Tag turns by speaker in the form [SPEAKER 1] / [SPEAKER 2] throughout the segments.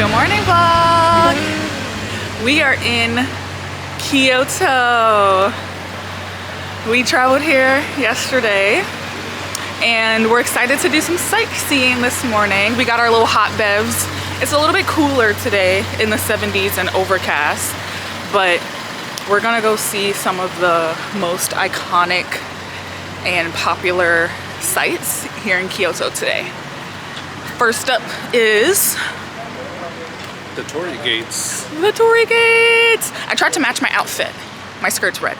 [SPEAKER 1] Good morning, vlog. We are in Kyoto. We traveled here yesterday and we're excited to do some sightseeing this morning. We got our little hot bevs. It's a little bit cooler today in the 70s and overcast, but we're gonna go see some of the most iconic and popular sites here in Kyoto today. First up is
[SPEAKER 2] the Tori gates.
[SPEAKER 1] The Tori gates! I tried to match my outfit. My skirt's red.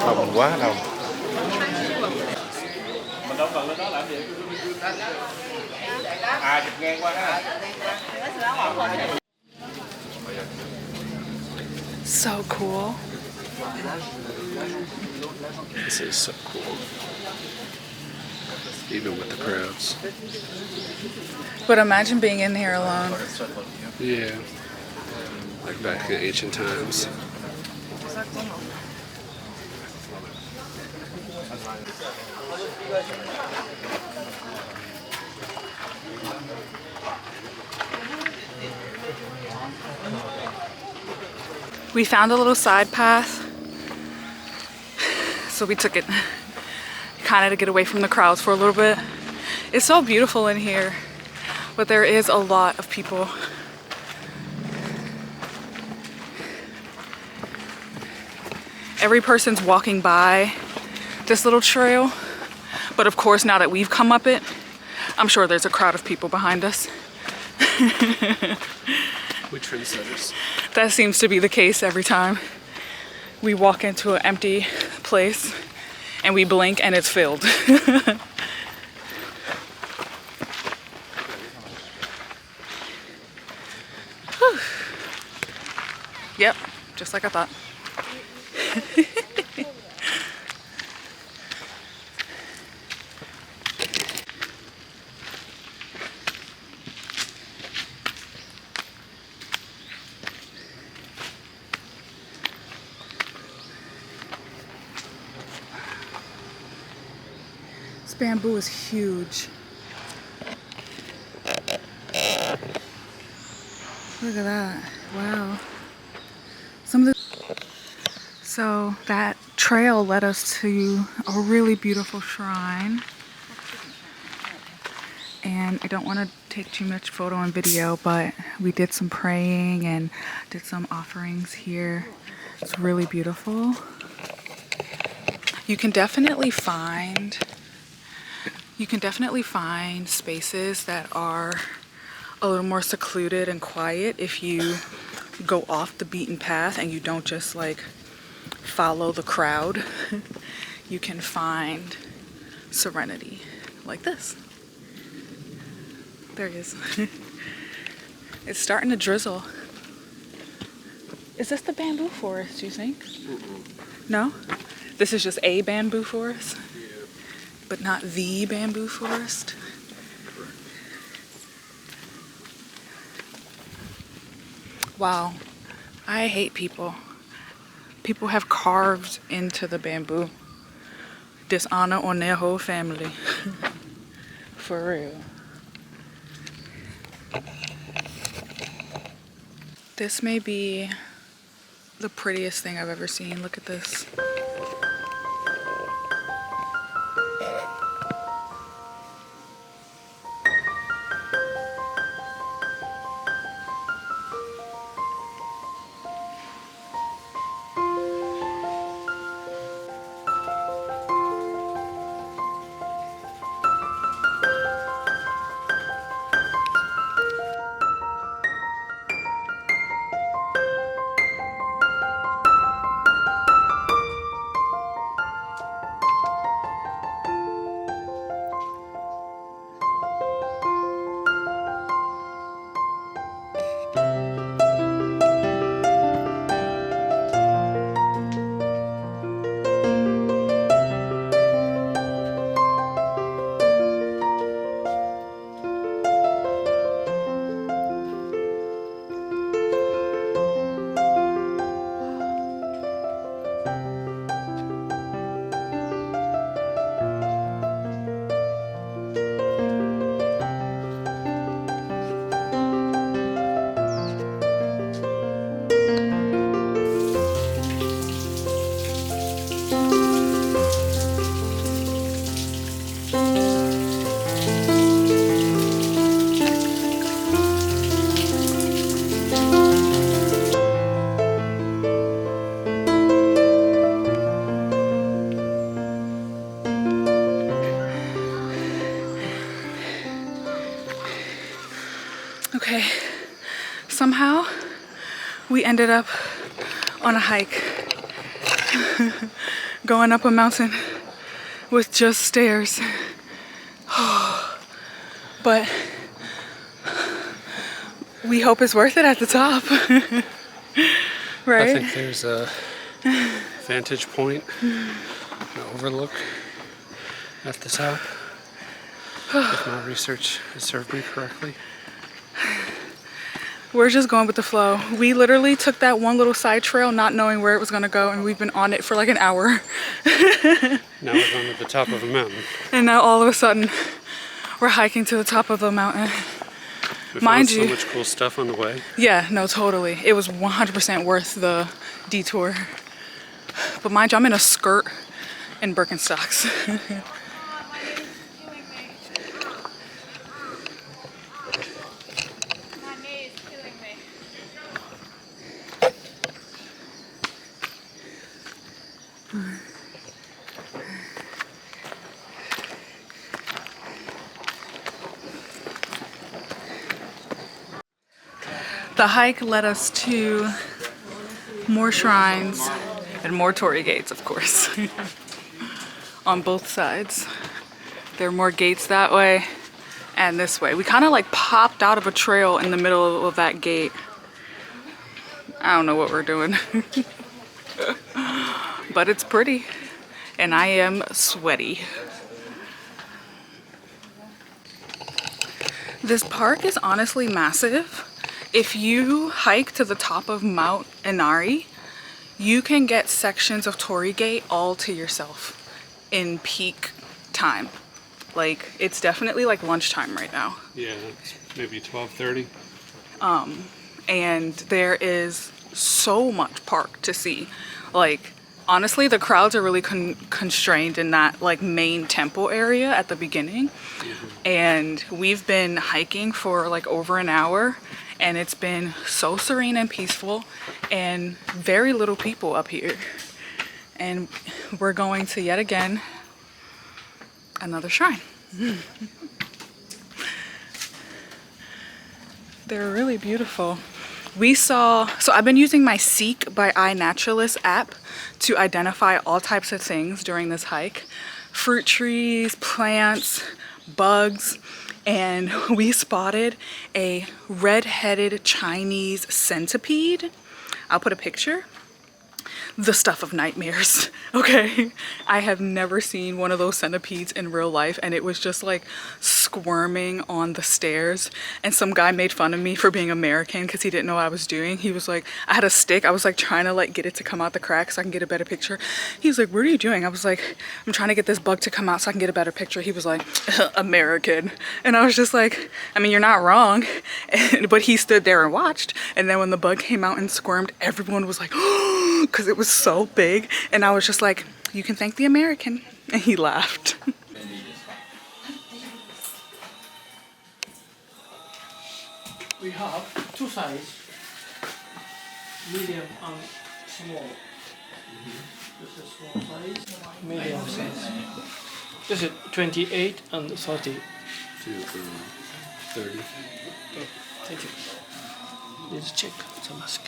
[SPEAKER 2] Không quá đâu.
[SPEAKER 3] Mình đâu cần lên đó làm gì. À, chụp ngang qua ha.
[SPEAKER 1] So cool.
[SPEAKER 2] This is so cool. Even with the crowds.
[SPEAKER 1] But imagine being in here alone.
[SPEAKER 2] Yeah. Like back in ancient times.
[SPEAKER 1] We found a little side path, so we took it kind of to get away from the crowds for a little bit. It's so beautiful in here, but there is a lot of people. Every person's walking by this little trail, but of course now that we've come up it, I'm sure there's a crowd of people behind us.
[SPEAKER 2] We trendsetters.
[SPEAKER 1] That seems to be the case every time we walk into an empty place and we blink and it's filled. Yep, just like I thought. This bamboo is huge. Look at that. Wow. So that trail led us to a really beautiful shrine. And I don't want to take too much photo and video, but we did some praying and did some offerings here. It's really beautiful. You can definitely find spaces that are a little more secluded and quiet if you go off the beaten path and you don't just like follow the crowd. You can find serenity like this. There it is. It's starting to drizzle. Is this the bamboo forest, do you think? No? This is just a bamboo forest? But not the bamboo forest? Wow. I hate people. People have carved into the bamboo. Dishonor on their whole family. For real. This may be the prettiest thing I've ever seen. Look at this. ended up on a hike, going up a mountain with just stairs. But we hope it's worth it at the top. Right?
[SPEAKER 2] I think there's a vantage point, an overlook at the top, if my research has served me correctly.
[SPEAKER 1] We're just going with the flow. We literally took that one little side trail not knowing where it was gonna go, and we've been on it for like an hour.
[SPEAKER 2] Now we're going to the top of a mountain.
[SPEAKER 1] And now all of a sudden, we're hiking to the top of the mountain.
[SPEAKER 2] We
[SPEAKER 1] Mind
[SPEAKER 2] found
[SPEAKER 1] you,
[SPEAKER 2] so much cool stuff on the way.
[SPEAKER 1] yeah, no, totally. It was 100% worth the detour. But mind you, I'm in a skirt and Birkenstocks. The hike led us to more shrines and more torii gates, of course, on both sides. There are more gates that way and this way. We kind of like popped out of a trail in the middle of that gate. I don't know what we're doing, but it's pretty and I am sweaty. This park is honestly massive. If you hike to the top of Mount Inari, you can get sections of Torii Gate all to yourself in peak time. Like, it's definitely like lunchtime right now.
[SPEAKER 2] Yeah, it's maybe 12:30.
[SPEAKER 1] And there is so much park to see. Like, honestly, the crowds are really constrained in that like main temple area at the beginning. And we've been hiking for like over an hour. And it's been so serene and peaceful and very little people up here. And we're going to yet again another shrine. They're really beautiful. So I've been using my Seek by iNaturalist app to identify all types of things during this hike. Fruit trees, plants, bugs. And we spotted a red-headed Chinese centipede. I'll put a picture. The stuff of nightmares, okay? I have never seen one of those centipedes in real life, and it was just like squirming on the stairs. And some guy made fun of me for being American because he didn't know what I was doing. He was like, I had a stick. I was like trying to like get it to come out the crack so I can get a better picture. He was like, what are you doing? I was like, I'm trying to get this bug to come out so I can get a better picture. He was like, American. And I was just like, I mean, you're not wrong. But he stood there and watched. And then when the bug came out and squirmed, everyone was like, because it was so big. And I was just like, you can thank the American. And he laughed.
[SPEAKER 4] We have two sizes, medium and small. This is small size, medium size. This is 28 and 30.
[SPEAKER 2] 30.
[SPEAKER 4] Okay, thank you. Let's check the mask.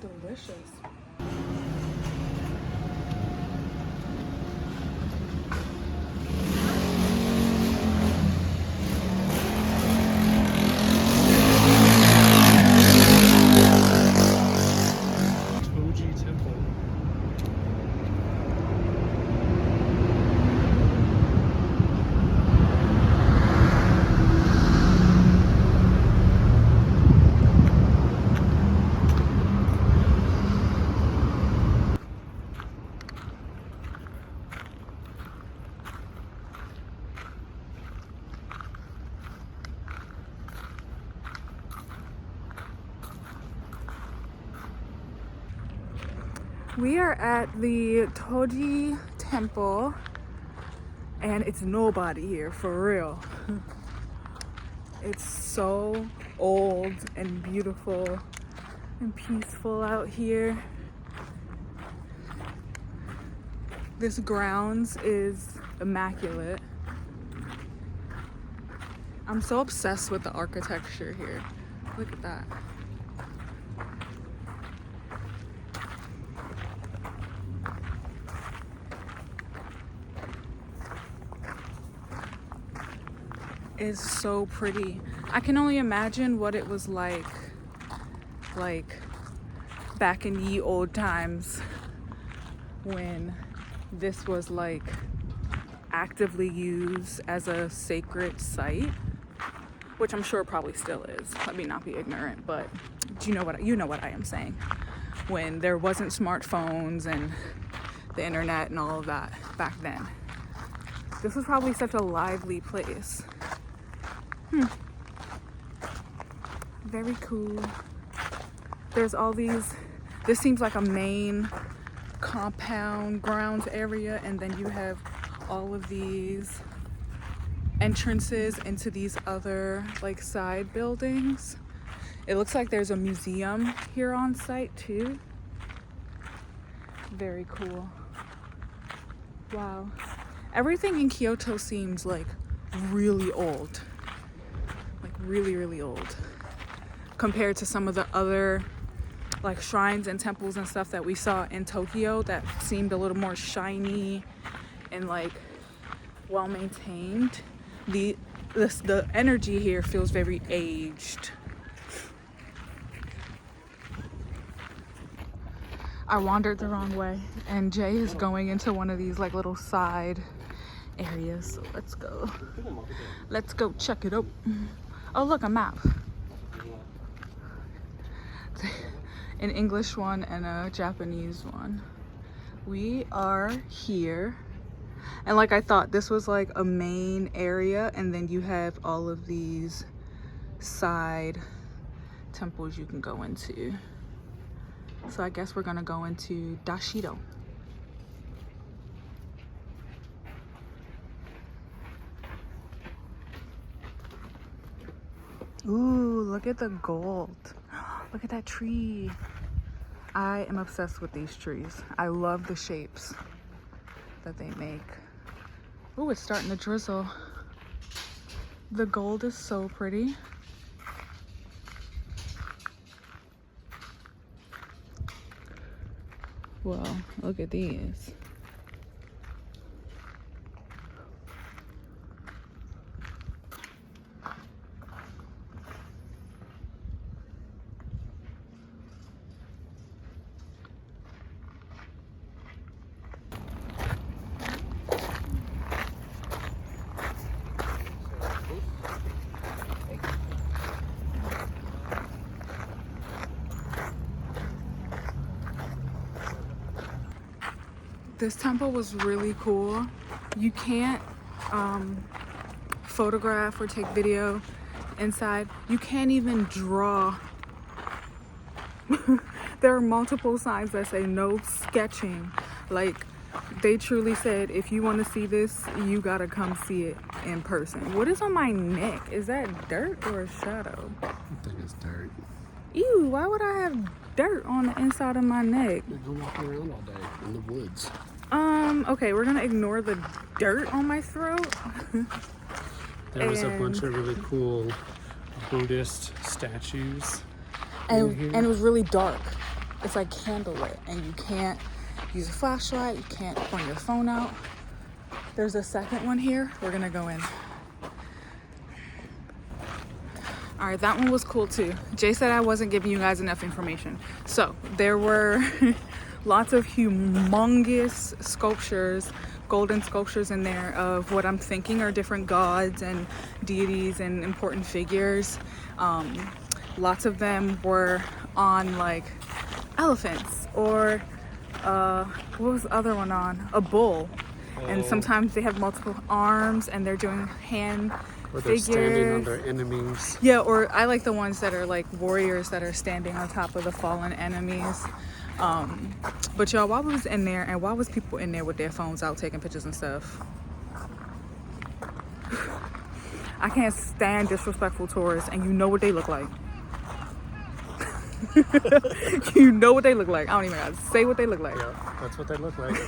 [SPEAKER 1] delicious.
[SPEAKER 2] Toji Temple.
[SPEAKER 1] We are at the Toji Temple, and it's nobody here, for real. It's so old and beautiful and peaceful out here. This grounds is immaculate. I'm so obsessed with the architecture here. Look at that. Is so pretty. I can only imagine what it was like back in ye old times when this was like actively used as a sacred site, which I'm sure probably still is. Let me not be ignorant, but you know what I am saying. When there wasn't smartphones and the internet and all of that back then, this was probably such a lively place. Very cool. There's all these, this seems like a main compound grounds area, and then you have all of these entrances into these other like side buildings. It looks like there's a museum here on site too. Very cool. Wow. Everything in Kyoto seems like really old. Really, really old compared to some of the other like shrines and temples and stuff that we saw in Tokyo that seemed a little more shiny and like well maintained. The energy here feels very aged. I wandered the wrong way, and Jay is going into one of these like little side areas. So let's go check it out. Oh, look, a map. An English one and a Japanese one. We are here. And like I thought, this was like a main area, and then you have all of these side temples you can go into. So I guess we're gonna go into Dashido. Ooh, look at the gold. Look at that tree. I am obsessed with these trees. I love the shapes that they make. Ooh, it's starting to drizzle. The gold is so pretty. Well, look at these. This temple was really cool. You can't photograph or take video inside. You can't even draw. There are multiple signs that say no sketching. Like, they truly said, if you want to see this, you gotta come see it in person. What is on my neck? Is that dirt or a shadow?
[SPEAKER 2] I think it's dirt.
[SPEAKER 1] Ew, why would I have dirt on the inside of my neck?
[SPEAKER 2] You're gonna walk around all day in the woods.
[SPEAKER 1] Okay, we're gonna ignore the dirt on my throat.
[SPEAKER 2] There was a bunch of really cool Buddhist statues.
[SPEAKER 1] And it was really dark. it's like candlelit, and you can't use a flashlight, you can't point your phone out. There's a second one here. We're gonna go in. All right, that one was cool too. Jay said I wasn't giving you guys enough information. So there were lots of humongous sculptures, golden sculptures in there of what I'm thinking are different gods and deities and important figures. Lots of them were on like elephants or what was the other one on? A bull. And sometimes they have multiple arms and they're doing hand
[SPEAKER 2] Or they're standing on
[SPEAKER 1] figures.
[SPEAKER 2] their enemies.
[SPEAKER 1] Yeah, or I like the ones that are like warriors that are standing on top of the fallen enemies. But y'all, while we was in there, and why was people in there with their phones out taking pictures and stuff? I can't stand disrespectful tourists, and you know what they look like. You know what they look like. I don't even gotta say what they look like.
[SPEAKER 2] Yeah, that's what they look like.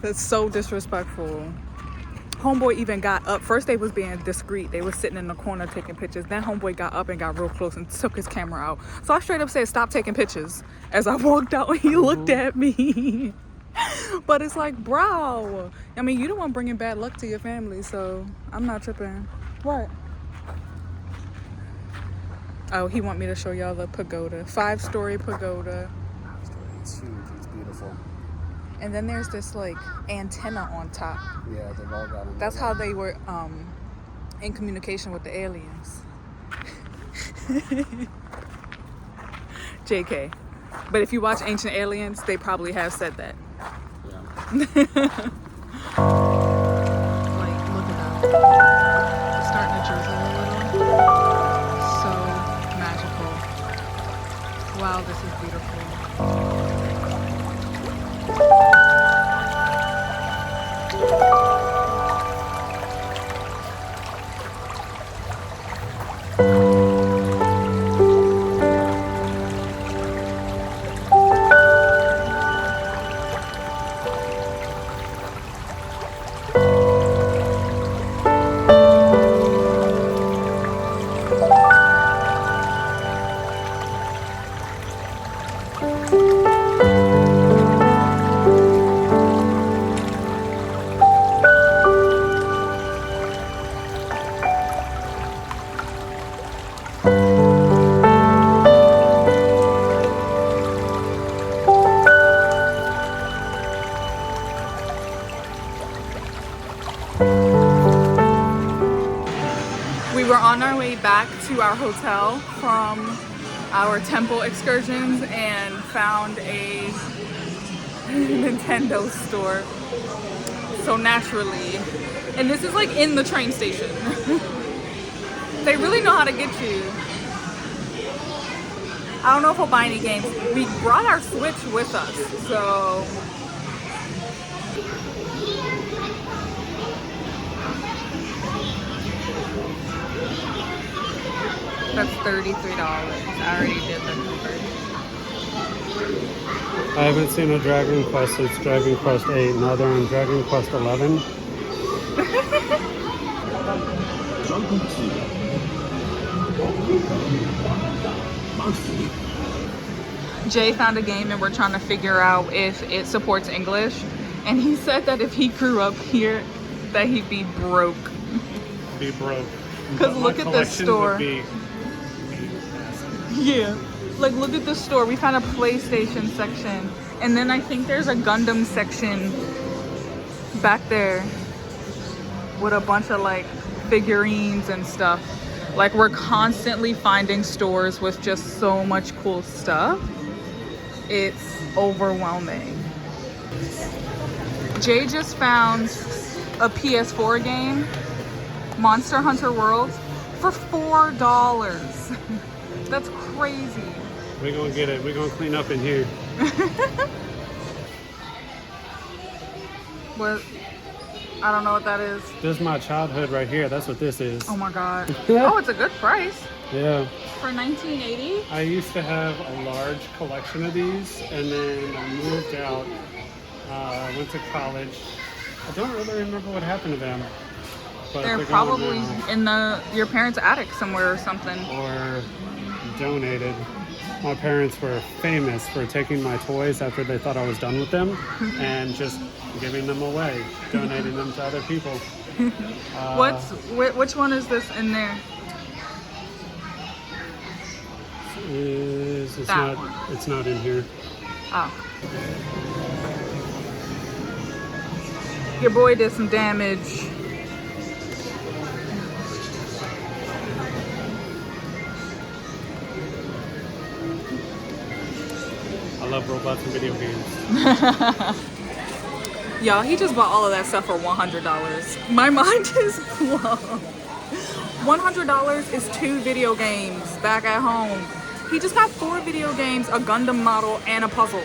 [SPEAKER 1] That's so disrespectful. Homeboy even got up. First they was being discreet. They was sitting in the corner taking pictures. Then homeboy got up and got real close and took his camera out. So I straight up said, stop taking pictures. As I walked out, and he looked at me. But it's like, bro, I mean, you don't want bringing bad luck to your family, so I'm not tripping. What? Oh, he want me to show y'all the pagoda. 5-story pagoda.
[SPEAKER 2] It's huge. It's beautiful.
[SPEAKER 1] And then there's this like antenna on top.
[SPEAKER 2] Yeah, they've all got them.
[SPEAKER 1] That's how they were in communication with the aliens. JK. But if you watch Ancient Aliens, they probably have said that.
[SPEAKER 2] Yeah.
[SPEAKER 1] Like, look at that. It's starting to drizzle a little. So magical. Wow, this is beautiful. We were on our way back to our hotel from our temple excursions and found a Nintendo store. So naturally, and this is like in the train station. They really know how to get you. I don't know if we'll buy any games. We brought our Switch with us, so. That's $33. I already did the conversion.
[SPEAKER 2] I haven't seen a Dragon Quest since Dragon Quest 8. Now they're on Dragon Quest 11.
[SPEAKER 1] Jay found a game and we're trying to figure out if it supports English. And he said that if he grew up here, that he'd be broke.
[SPEAKER 2] Be broke.
[SPEAKER 1] Because look at this store. Yeah. Like, look at this store. We found a PlayStation section. And then I think there's a Gundam section back there with a bunch of, like, figurines and stuff. Like, we're constantly finding stores with just so much cool stuff. It's overwhelming. Jay just found a PS4 game, Monster Hunter World, for $4. That's crazy.
[SPEAKER 2] We're gonna get it. We're gonna clean up in here.
[SPEAKER 1] What? I don't know what that is.
[SPEAKER 2] This is my childhood right here. That's what this is.
[SPEAKER 1] Oh my god. Oh, it's a good price.
[SPEAKER 2] Yeah.
[SPEAKER 1] For $19.80?
[SPEAKER 2] I used to have a large collection of these, and then I moved out. I went to college. I don't really remember what happened to them. But
[SPEAKER 1] They're
[SPEAKER 2] gone
[SPEAKER 1] probably
[SPEAKER 2] now.
[SPEAKER 1] in your parents' attic somewhere or something.
[SPEAKER 2] Or donated. My parents were famous for taking my toys after they thought I was done with them and just giving them away, donating them to other people.
[SPEAKER 1] Which one is this in there?
[SPEAKER 2] It's not in here.
[SPEAKER 1] Oh. Your boy did some damage.
[SPEAKER 2] I love robots and video games.
[SPEAKER 1] Y'all, he just bought all of that stuff for $100. My mind is blown. $100 is 2 video games back at home. He just got 4 video games, a Gundam model, and a puzzle.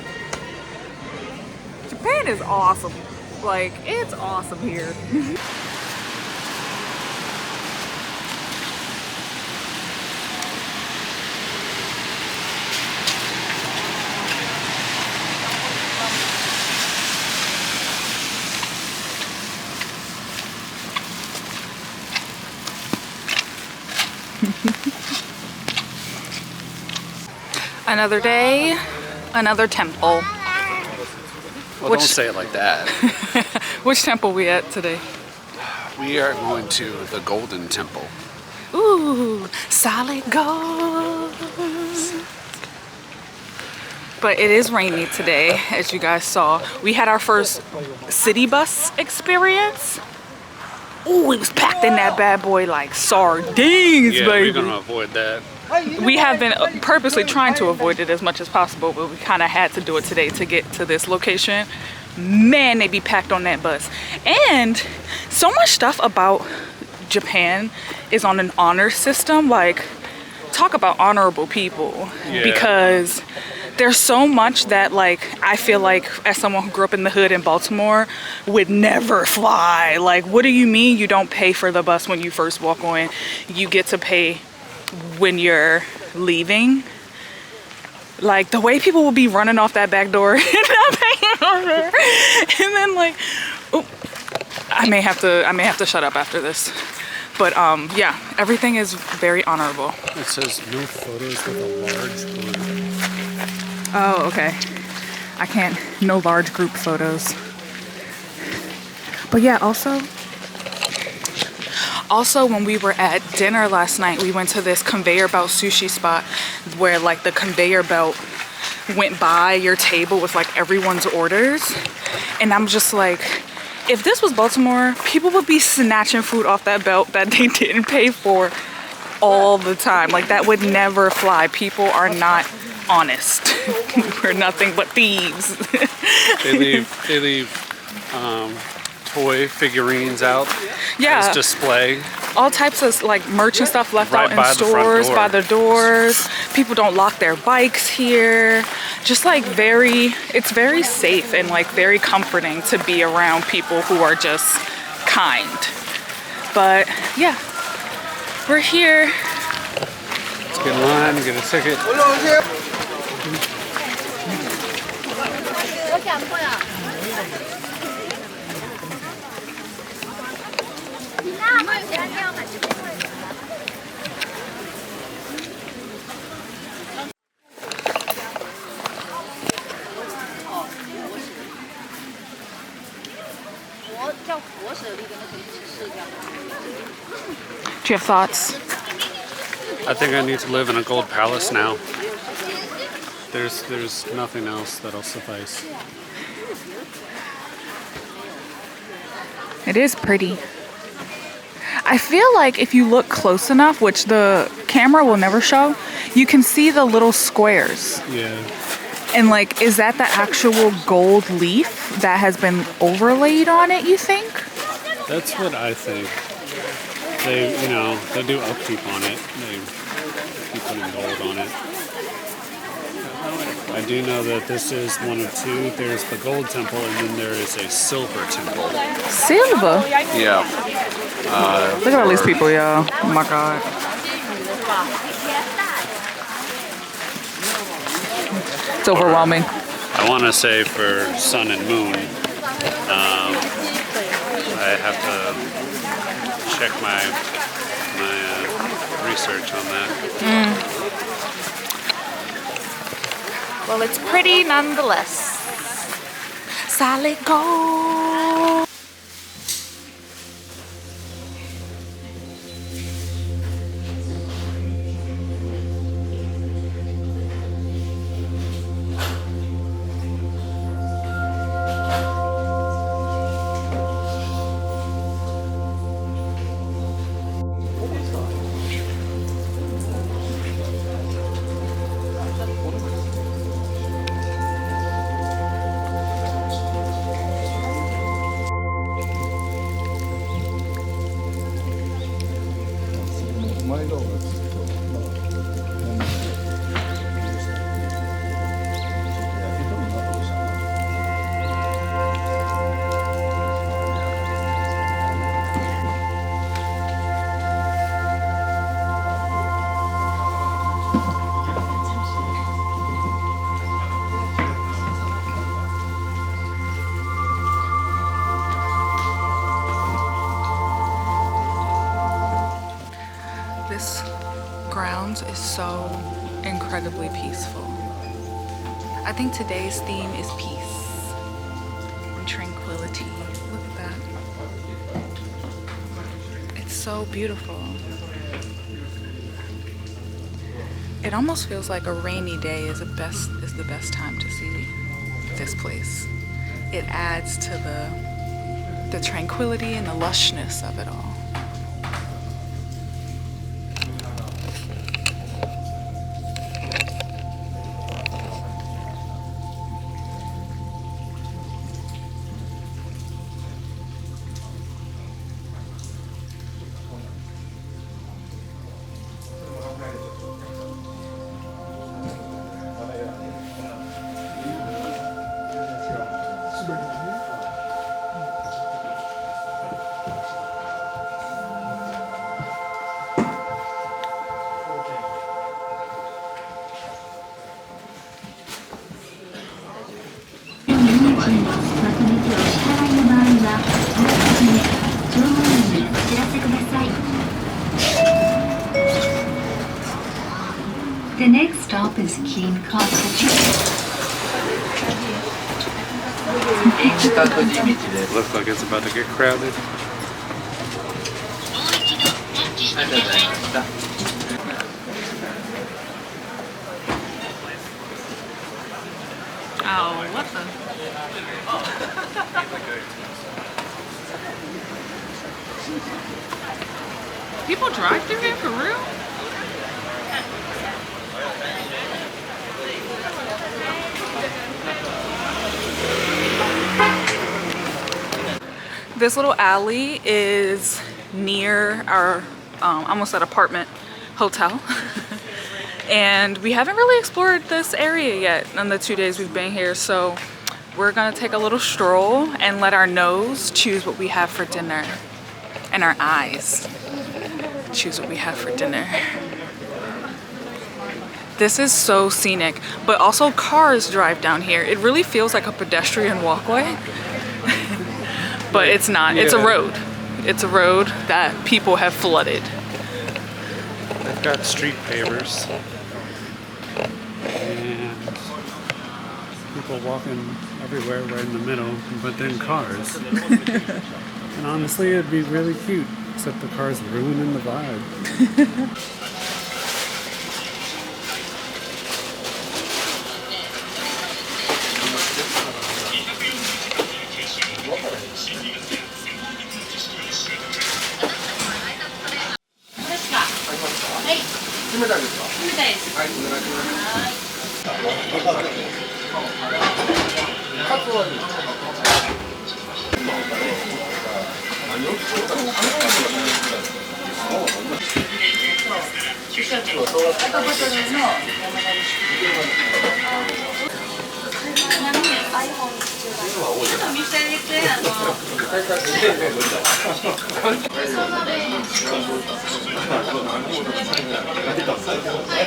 [SPEAKER 1] Japan is awesome. Like, it's awesome here. Another day, another temple.
[SPEAKER 2] Well, don't say it like that.
[SPEAKER 1] Which temple we at today?
[SPEAKER 2] We are going to the Golden Temple.
[SPEAKER 1] Ooh, solid gold. But it is rainy today, as you guys saw. We had our first city bus experience. Ooh, it was packed in that bad boy like sardines,
[SPEAKER 2] Yeah,
[SPEAKER 1] baby.
[SPEAKER 2] we're gonna avoid that.
[SPEAKER 1] We have been purposely trying to avoid it as much as possible, but we kind of had to do it today to get to this location. Man, they be packed on that bus. And so much stuff about Japan is on an honor system. Like, talk about honorable people.
[SPEAKER 2] Yeah.
[SPEAKER 1] Because there's so much that, like, I feel like as someone who grew up in the hood in Baltimore would never fly. Like, what do you mean you don't pay for the bus when you first walk on? You get to pay when you're leaving. Like, the way people will be running off that back door and not paying for it. And then, like, oh, I may have to shut up after this. But yeah, everything is very honorable.
[SPEAKER 2] It says no photos with a large group.
[SPEAKER 1] Oh, okay. I can't, no large group photos. But yeah, also when we were at dinner last night, we went to this conveyor belt sushi spot where like the conveyor belt went by your table with like everyone's orders. And I'm just like, if this was Baltimore, people would be snatching food off that belt that they didn't pay for all the time. Like, that would never fly. People are not honest. We're nothing but thieves.
[SPEAKER 2] They leave toy figurines out as display.
[SPEAKER 1] All types of like merch and stuff left
[SPEAKER 2] Right
[SPEAKER 1] out in
[SPEAKER 2] by the front
[SPEAKER 1] stores,
[SPEAKER 2] door.
[SPEAKER 1] by the doors. People don't lock their bikes here. Just like it's very safe and like very comforting to be around people who are just kind. But yeah, we're here.
[SPEAKER 2] Let's get in line, get a ticket.
[SPEAKER 1] Do you have thoughts?
[SPEAKER 2] I think I need to live in a gold palace now. There's nothing else that'll suffice.
[SPEAKER 1] It is pretty. I feel like if you look close enough, which the camera will never show, you can see the little squares.
[SPEAKER 2] Yeah.
[SPEAKER 1] And like, is that the actual gold leaf that has been overlaid on it, you think?
[SPEAKER 2] That's what I think. They do upkeep on it. They keep putting gold on it. I do know that this is one of two. There's the gold temple, and then there is a silver temple.
[SPEAKER 1] Silver?
[SPEAKER 2] Yeah.
[SPEAKER 1] Look at all these people, y'all. Oh my God. It's overwhelming.
[SPEAKER 2] I want to say for sun and moon, I have to check my research on that.
[SPEAKER 1] Well, it's pretty nonetheless. Solid gold. This grounds is so incredibly peaceful. I think today's theme is peace and tranquility. Look at that. It's so beautiful. It almost feels like a rainy day is the best time to see this place. It adds to the tranquility and the lushness of it all.
[SPEAKER 5] The next stop is Kyoto.
[SPEAKER 2] Looks like it's about to get crowded.
[SPEAKER 1] Oh, what the? People drive through here for real? This little alley is near our, almost at apartment hotel. And we haven't really explored this area yet in the 2 days we've been here. So we're gonna take a little stroll and let our nose choose what we have for dinner. And our eyes choose what we have for dinner. This is so scenic, but also cars drive down here. It really feels like a pedestrian walkway. But it's not, it's a road. It's a road that people have flooded.
[SPEAKER 2] They've got street pavers. And people walking everywhere right in the middle, but then cars. And honestly, it'd be really cute, except the car's ruining the vibe.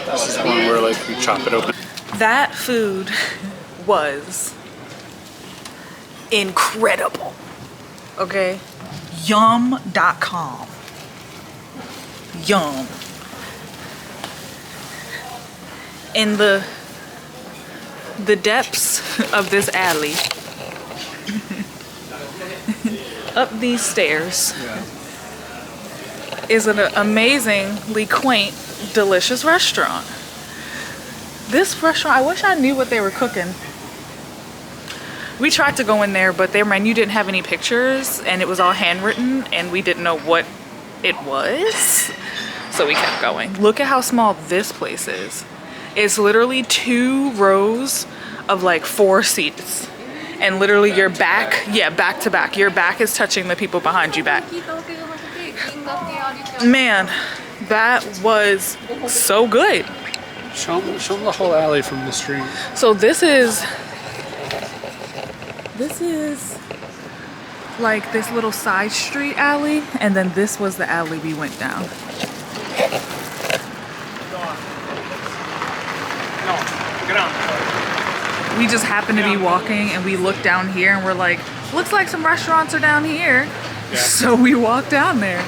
[SPEAKER 2] This is one where like you chop it open.
[SPEAKER 1] That food was incredible. Okay, yum.com. Yum. And the depths of this alley. Up these stairs is an amazingly quaint, delicious restaurant. This restaurant, I wish I knew what they were cooking. We tried to go in there, but their menu didn't have any pictures and it was all handwritten and we didn't know what it was. So we kept going. Look at how small this place is. It's literally 2 rows of like 4 seats. And literally your back, back to back. Your back is touching the people behind you back. Man, that was so good.
[SPEAKER 2] Show them the whole alley from the street.
[SPEAKER 1] So this is like this little side street alley, and then this was the alley we went down. We just happened to be walking and we looked down here and we're like, looks like some restaurants are down here. Yeah. So we walked down there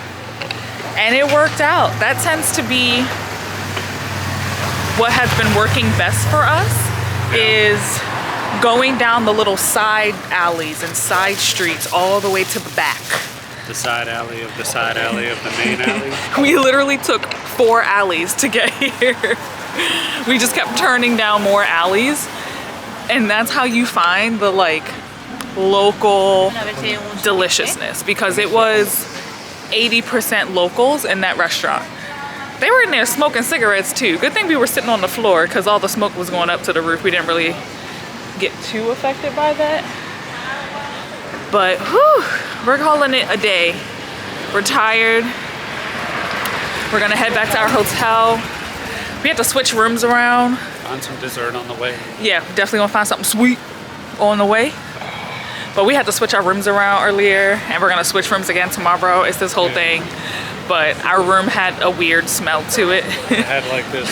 [SPEAKER 1] and it worked out. That tends to be what has been working best for us, is going down the little side alleys and side streets all the way to the back.
[SPEAKER 2] The side alley of the side alley of the main alley.
[SPEAKER 1] We literally took 4 alleys to get here. We just kept turning down more alleys. And that's how you find the like local deliciousness, because it was 80% locals in that restaurant. They were in there smoking cigarettes too. Good thing we were sitting on the floor because all the smoke was going up to the roof. We didn't really get too affected by that. But whew, we're calling it a day. We're tired. We're gonna head back to our hotel. We had to switch rooms around.
[SPEAKER 2] Find some dessert on the way.
[SPEAKER 1] Yeah, definitely gonna find something sweet on the way. But we had to switch our rooms around earlier and we're gonna switch rooms again tomorrow. It's this whole thing. But our room had a weird smell to it.
[SPEAKER 2] It had like this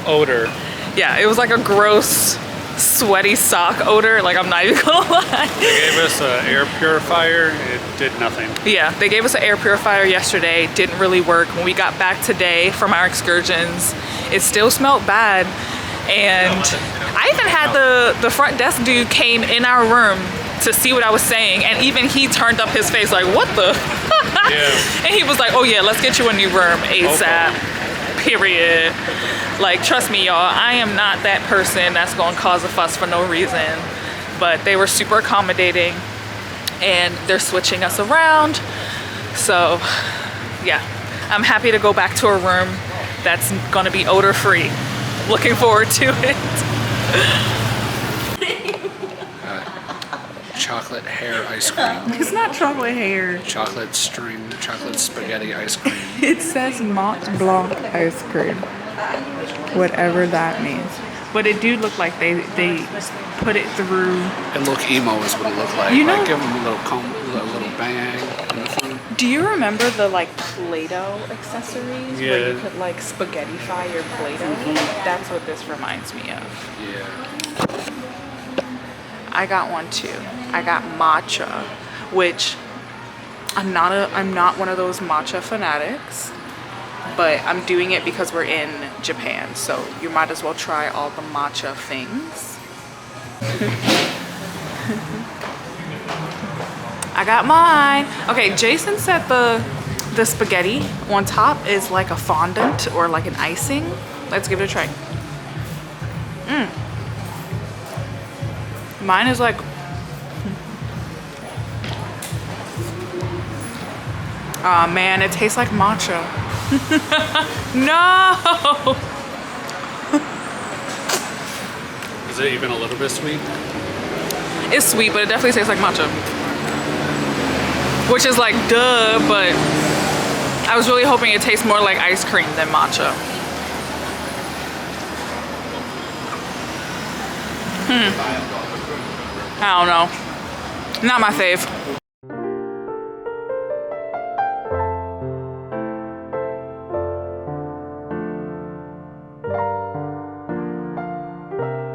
[SPEAKER 2] odor.
[SPEAKER 1] Yeah, it was like a gross, sweaty sock odor. Like, I'm not even gonna lie.
[SPEAKER 2] They gave us an air purifier. It did nothing.
[SPEAKER 1] Yeah, they gave us an air purifier yesterday. It didn't really work. When we got back today from our excursions, it still smelled bad. And I even had the front desk dude came in our room to see what I was saying, and even he turned up his face like, what the? Yeah. And he was like, oh yeah, let's get you a new room ASAP, period. Like, trust me y'all, I am not that person that's gonna cause a fuss for no reason. But they were super accommodating and they're switching us around. So yeah, I'm happy to go back to a room that's gonna be odor free. Looking forward to it.
[SPEAKER 2] Chocolate hair ice cream.
[SPEAKER 1] It's not chocolate hair.
[SPEAKER 2] Chocolate string, chocolate spaghetti ice cream.
[SPEAKER 1] It says Mont Blanc ice cream. Whatever that means. But it do look like they put it through.
[SPEAKER 2] It look emo is what it looked like.
[SPEAKER 1] You know,
[SPEAKER 2] like give them a little comb, a little bang in the front.
[SPEAKER 1] Do you remember the like Play-Doh accessories where you could like spaghettify your Play-Doh? That's what this reminds me of.
[SPEAKER 2] Yeah.
[SPEAKER 1] I got one too. I got matcha, which I'm not one of those matcha fanatics, but I'm doing it because we're in Japan, so you might as well try all the matcha things. I got mine. Okay, Jason said the spaghetti on top is like a fondant or like an icing. Let's give it a try. Mine is like, oh man, it tastes like matcha. No!
[SPEAKER 2] Is it even a little bit sweet?
[SPEAKER 1] It's sweet, but it definitely tastes like matcha. Which is like, duh, but I was really hoping it tastes more like ice cream than matcha. I don't know. Not my fave.